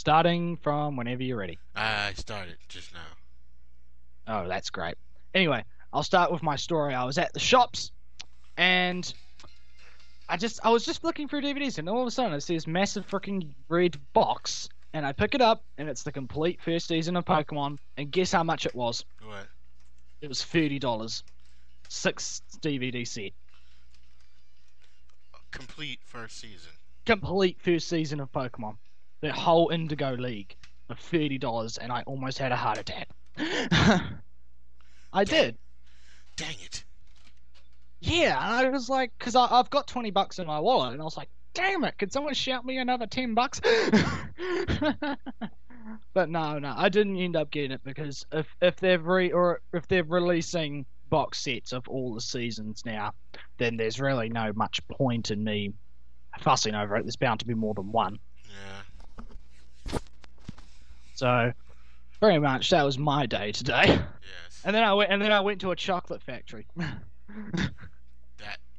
Starting from whenever you're ready. I started just now. Oh, that's great. Anyway, I'll start with my story. I was at the shops and I was just looking through DVDs and all of a sudden I see this massive freaking red box and I pick it up and it's the complete first season of Pokemon and guess how much it was? What? It was $30. 6 DVD set. Complete first season. Complete first season of Pokemon. The whole Indigo League for $30 and I almost had a heart attack. I did. Dang it. Yeah, and I was like, because I've got $20 in my wallet, and I was like, damn it, could someone shout me another $10? But no, I didn't end up getting it because if they're releasing box sets of all the seasons now, then there's really no much point in me fussing over it. There's bound to be more than one. Yeah. So, very much that was my day today. Yes. And then I went to a chocolate factory. That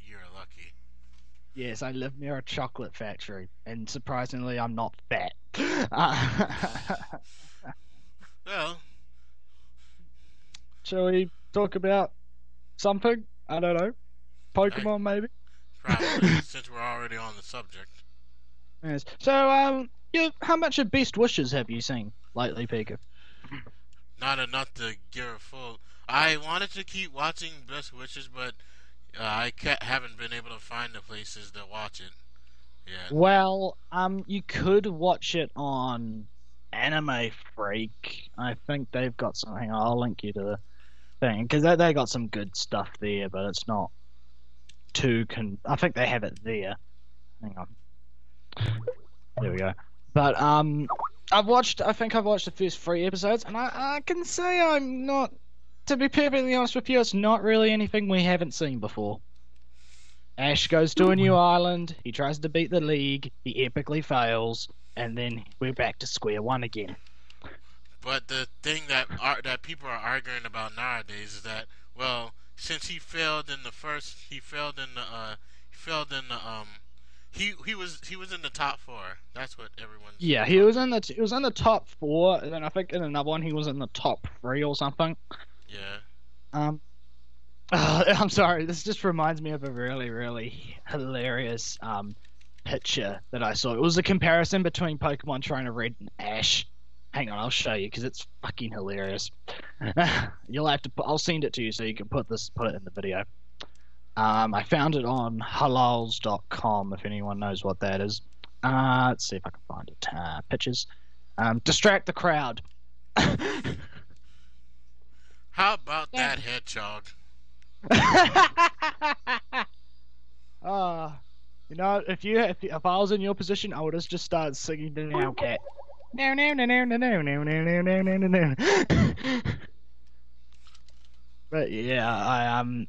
you're lucky. Yes, I live near a chocolate factory, and surprisingly, I'm not fat. Well, Shall we talk about something? I don't know. Pokemon, maybe? probably since we're already on the subject. Yes. So, how much of Best Wishes have you seen lately, Pika? Not enough to give a full. I wanted to keep watching Best Wishes, but haven't been able to find the places to watch it yet. Well, you could watch it on Anime Freak. I think they've got something. I'll link you to the thing because they got some good stuff there, but it's not too. I think they have it there. Hang on. There we go. But I think I've watched the first 3 episodes, and I can say I'm not. To be perfectly honest with you, it's not really anything we haven't seen before. Ash goes to a new island, he tries to beat the League, he epically fails, and then we're back to square one again. But the thing that people are arguing about nowadays is that, well, since he failed in the first, he was in the top 4. That's what everyone's. Yeah, he was in the top 4, and then I think in another one he was in the top 3 or something. Yeah. I'm sorry, this just reminds me of a really, really hilarious picture that I saw. It was a comparison between Pokemon Trainer Red and Ash. Hang on, I'll show you because it's fucking hilarious. You'll have to. I'll send it to you so you can put it in the video. I found it on halals.com if anyone knows what that is. Let's see if I can find it. Pictures. Distract the crowd. How about that hedgehog? If I was in your position, I would have just started singing the Now Cat. No, no, no, no, no, no, no, no, no, no, no, no. But yeah, I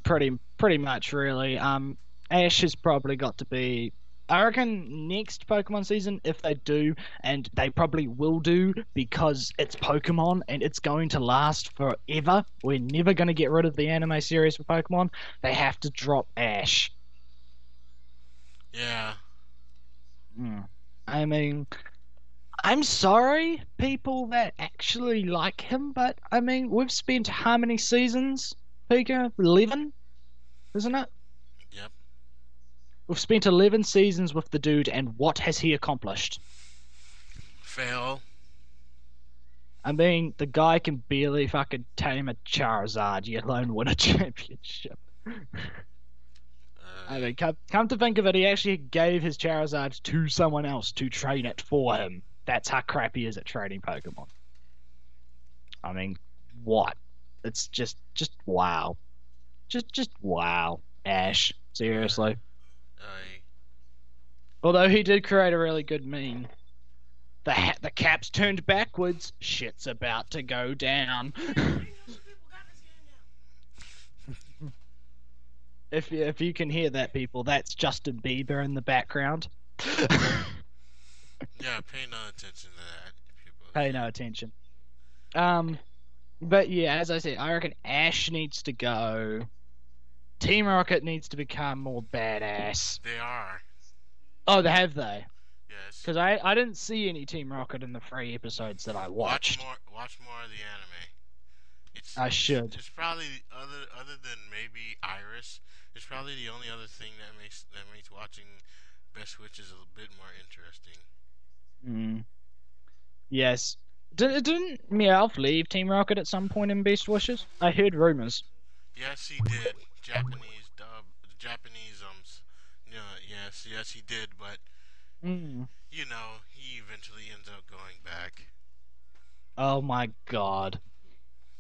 pretty much really. Ash has probably got to be. I reckon next Pokemon season, if they do, and they probably will do, because it's Pokemon and it's going to last forever. We're never going to get rid of the anime series for Pokemon. They have to drop Ash. Yeah. I mean, I'm sorry, people that actually like him, but I mean, we've spent how many seasons, Pika? 11? Isn't it? Yep. We've spent 11 seasons with the dude, and what has he accomplished? Fail. I mean, the guy can barely fucking tame a Charizard, yet alone win a championship. I mean, come to think of it, he actually gave his Charizard to someone else to train it for him. That's how crap he is at training Pokemon. I mean, what? It's just wow. Just wow, Ash. Seriously. Although he did create a really good meme. The cap's turned backwards. Shit's about to go down. If you can hear that, people, that's Justin Bieber in the background. Yeah, pay no attention to that, people. Pay no attention. But yeah, as I said, I reckon Ash needs to go. Team Rocket needs to become more badass. They are. Oh, have they? Yes. Because I didn't see any Team Rocket in the 3 episodes that I watched. Watch more of the anime. I should. It's probably other than maybe Iris. It's probably the only other thing that makes watching Best Witches a bit more interesting. Mm, yes. Didn't Meowth leave Team Rocket at some point in Best Wishes? I heard rumors. Yes, he did. Japanese dub, Japanese yes, he did. But Mm. he eventually ends up going back. Oh my god.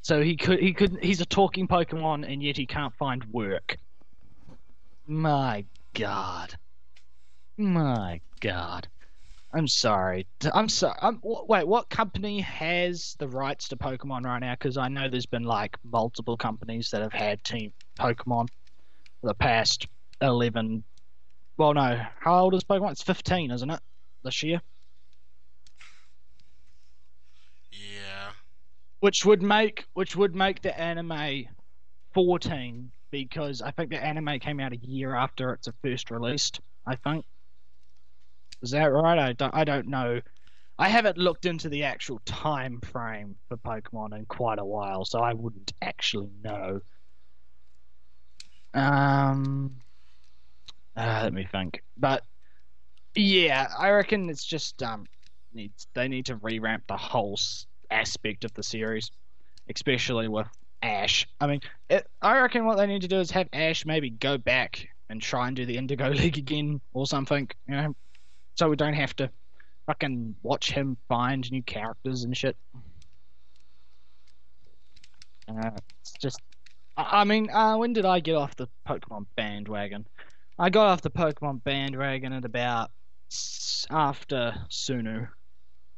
So he's a talking Pokemon and yet he can't find work. My god. My god. I'm sorry. I'm sorry. Wait, what company has the rights to Pokemon right now? Because I know there's been like multiple companies that have had Team Pokemon for the past 11. Well, no. How old is Pokemon? It's 15, isn't it? This year. Yeah, Which would make the anime 14 because I think the anime came out a year after it's first released. I think is that right? I don't know. I haven't looked into the actual time frame for Pokemon in quite a while, so I wouldn't actually know. Um, let me think. But yeah, I reckon it's just they need to revamp the whole aspect of the series, especially with Ash. I mean, I reckon what they need to do is have Ash maybe go back and try and do the Indigo League again or something, so we don't have to fucking watch him find new characters and shit. It's just, I mean, when did I get off the Pokemon bandwagon? I got off the Pokemon bandwagon at about after Sunu.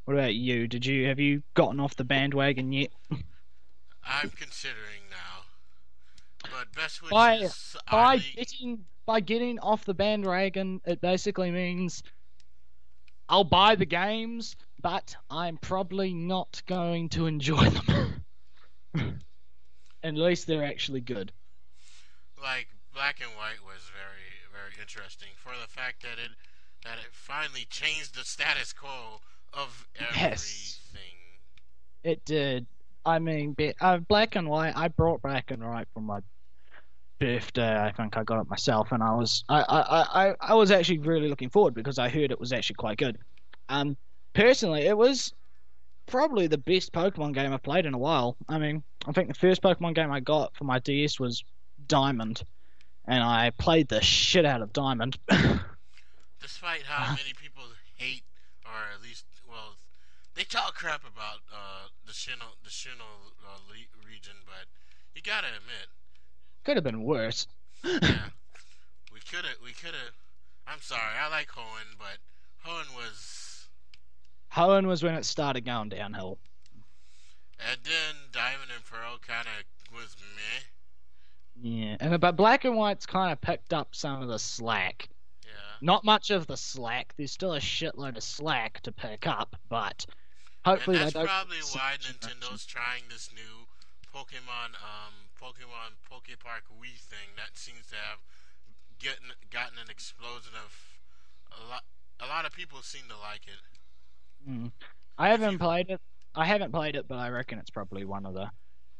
What about you? Have you gotten off the bandwagon yet? I'm considering now. But Best By Witches, by oddly, getting off the bandwagon, it basically means I'll buy the games, but I'm probably not going to enjoy them. At least they're actually good. like Black and White was very very interesting for the fact that it finally changed the status quo of Yes, everything. it did. I mean, Black and White. I brought Black and White for my birthday. I think I got it myself, and I was actually really looking forward because I heard it was actually quite good. Um, Personally, it was probably the best Pokemon game I've played in a while. I mean, I think the first Pokemon game I got for my DS was Diamond, and I played the shit out of Diamond. Despite how many people hate, or at least, well, they talk crap about the Sinnoh region, but you gotta admit, Could have been worse. yeah, we could have. I'm sorry, I like Hoenn, but Hoenn was, Hoenn was when it started going downhill. and then Diamond and Pearl kind of was meh. Yeah, but Black and White's kind of picked up some of the slack. Yeah, Not much of the slack. There's still a shitload of slack to pick up, but and hopefully they that's don't probably go why the direction. Nintendo's trying this new Pokemon Poke Park Wii thing that seems to have gotten an explosion of a lot of people seem to like it. Mm. I If haven't you played it. I haven't played it, but I reckon it's probably one of the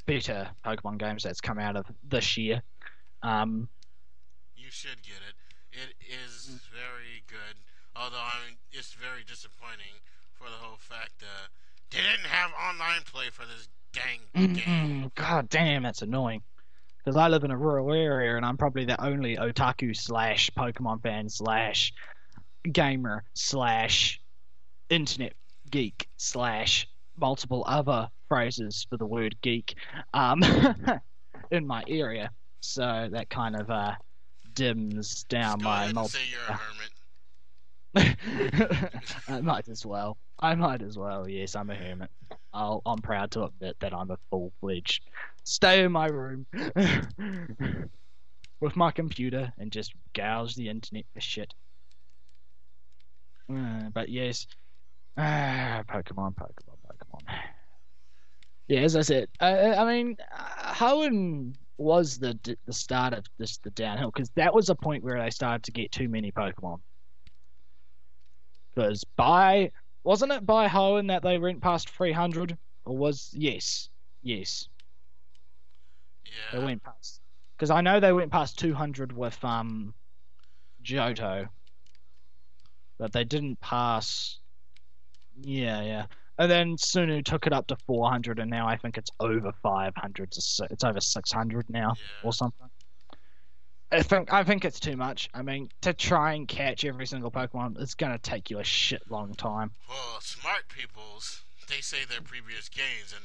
better Pokemon games that's come out of this year. Um, you should get it. It is very good. Although it's very disappointing for the whole fact they didn't have online play for this dang game. God damn, that's annoying. Because I live in a rural area and I'm probably the only otaku slash Pokemon fan slash gamer slash internet geek slash multiple other phrases for the word geek um, in my area. So that kind of dims Just down go my ahead and multi. say you're a hermit. I might as well. I might as well. Yes, I'm a hermit. I'm proud to admit that I'm a full-fledged. Stay in my room with my computer and just gouge the internet for shit. But yes, Pokemon, Pokemon, Pokemon. Yeah, as I said, I mean, Hoenn was the start of the downhill because that was a point where they started to get too many Pokemon. Because wasn't it by Hoenn that they went past 300? Or yes, yes, they Yeah, went past. Because I know they went past 200 with Johto, but they didn't pass. Yeah, yeah. And then Sunu took it up to 400, and now I think it's over 500. It's over 600 now or yeah. something. I think it's too much. I mean, to try and catch every single Pokemon, it's gonna take you a shit long time. Well, smart peoples, they say their previous games, and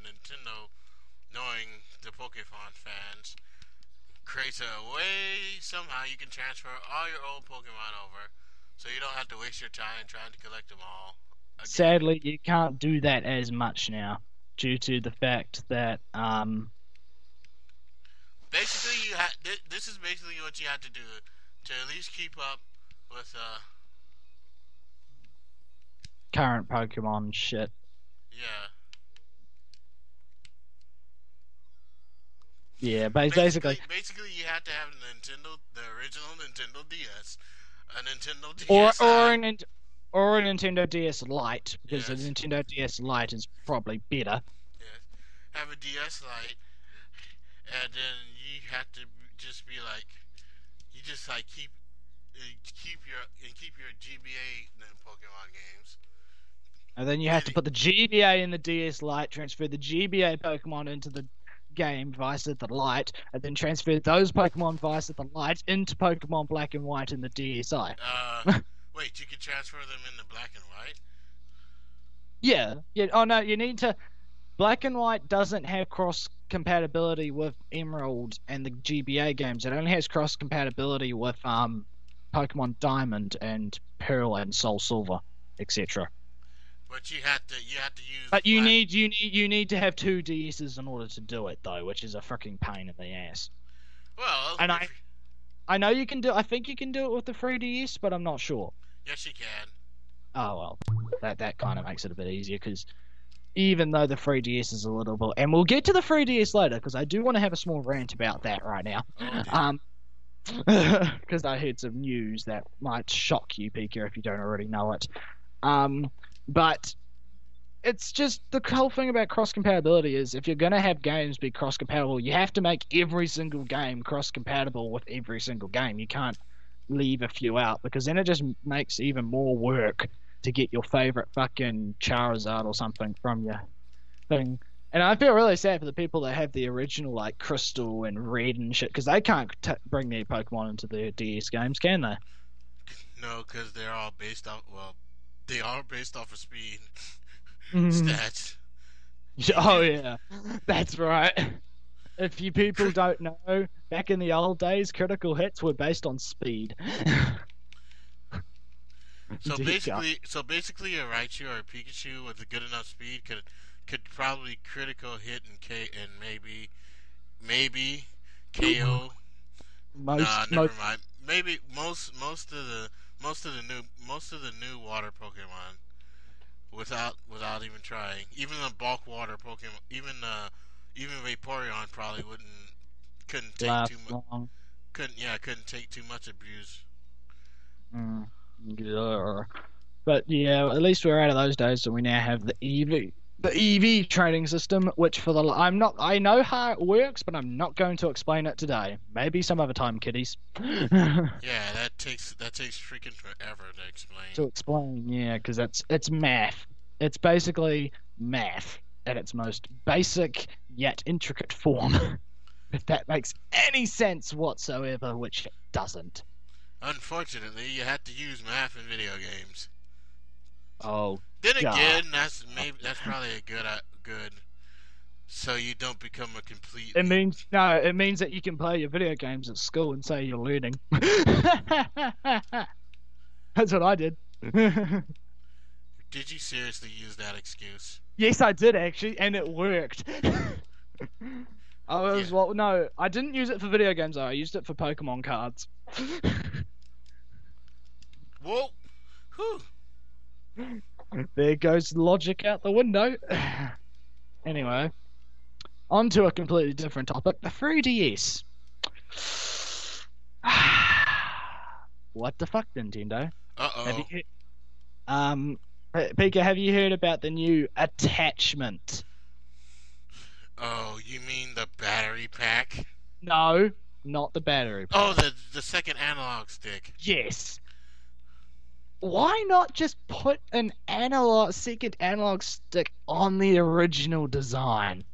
Nintendo, knowing the Pokemon fans, creates a way somehow you can transfer all your old Pokemon over, so you don't have to waste your time trying to collect them all again. Sadly, you can't do that as much now due to the fact that Basically, this is basically what you have to do to at least keep up with current Pokemon shit. yeah. Yeah, Basically, basically, basically you have to have the original Nintendo DS, a Nintendo or or DSi. an or a Nintendo DS Lite because the Yes, Nintendo DS Lite is probably better. yes. Have a DS Lite, and then you have to just be like, you just like keep your GBA Pokemon games. And then you have to Mini, put the GBA in the DS Lite, transfer the GBA Pokemon into the game via the Lite, and then transfer those Pokemon via the Lite into Pokemon Black and White in the DSi. uh, wait, you can transfer them into black and white. Yeah, yeah. Oh no, you need to. Black and White doesn't have cross compatibility with Emerald and the GBA games. It only has cross compatibility with Pokemon Diamond and Pearl and Soul Silver, etc. But you have to use But you black. need you need to have two DSs in order to do it though, which is a freaking pain in the ass. Well, And if I know you can do. I think you can do it with the 3DS, but I'm not sure. yes, you can. Oh well, that kind of makes it a bit easier because even though the 3DS is a little bit, and we'll get to the 3DS later because I do want to have a small rant about that right now. Oh dear. Um, because I heard some news that might shock you, Pika, if you don't already know it. But it's just the whole thing about cross compatibility is if you're gonna have games be cross compatible, you have to make every single game cross compatible with every single game. You can't leave a few out because then it just makes even more work to get your favorite fucking Charizard or something from your thing. And I feel really sad for the people that have the original like Crystal and Red and shit because they can't bring their Pokemon into their DS games, can they? No, because they're all based off. Well, they are based off of speed Mhm. stats. You Oh do. yeah, that's right. If you people don't know, back in the old days, critical hits were based on speed. Dear God. So basically, a Raichu or a Pikachu with a good enough speed could probably critical hit and maybe KO. Nah, never Most mind. Maybe most of the new water Pokemon without even trying. Even the bulk water Pokemon, even Vaporeon probably couldn't take too last much long. couldn't take too much abuse. Mm. Yeah. But yeah, at least we're out of those days, so we now have the EV trading system, which I know how it works, but I'm not going to explain it today. Maybe some other time, kiddies. Yeah, that takes freaking forever to explain. To explain, yeah, because it's math. It's basically math at its most basic yet intricate form. If that makes any sense whatsoever, which it doesn't. Unfortunately, you have to use math in video games. Oh Then God. again, that's probably a good so you don't become a complete. It means no, it means that you can play your video games at school and say you're learning. That's what I did. Did you seriously use that excuse? Yes, I did actually, and it worked. I Yeah. was well, no, I didn't use it for video games though. I used it for Pokemon cards. Whoa. Whew. There goes logic out the window. Anyway, on to a completely different topic. The 3DS. What the fuck, Nintendo? Uh Have oh. you Pika, have you heard about the new attachment? Oh, you mean the battery pack? No, not the battery Oh, pack. the second analog stick. Yes. Why not just put an analog second analog stick on the original design?